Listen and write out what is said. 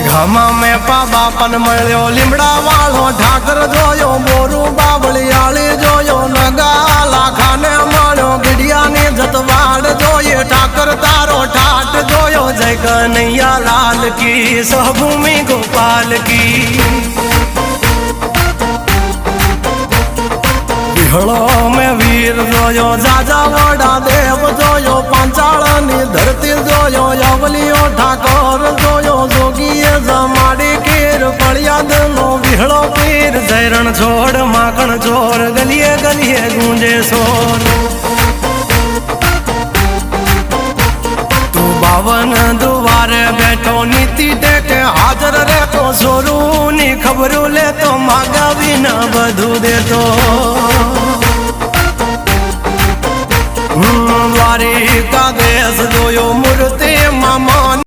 ગામમાં મેં બાપન મળ્યો લીમડા વાળો ઠાકર જોયો બોરું બાવળિયાળી જોયો નગા લાખાને મળ્યો ગઢિયાની જતવાડ જોઈએ ઠાકર તારો ઠાટ જોયો જય કનૈયા લાલ કી સહભૂમિ ગોપાલ કી વિહળો મેં વીર જોયો જાજા વડા દેવ જોયો પાંચાળની ધરતી જોયો યવલીઓ ઠાકોર જોયો જોગીએ જમાડી કીર ફળિયાદ નો વિહળો પીર જયરણ છોડ માખણ ચોર ગલીએ ગલીએ ગુંજે સોર તું બાવન દુવારે બેઠો નીતિ ટેકે હાજર રહેતો સોરું ની ખબરું લેતો માગાવી ન બધું દેતો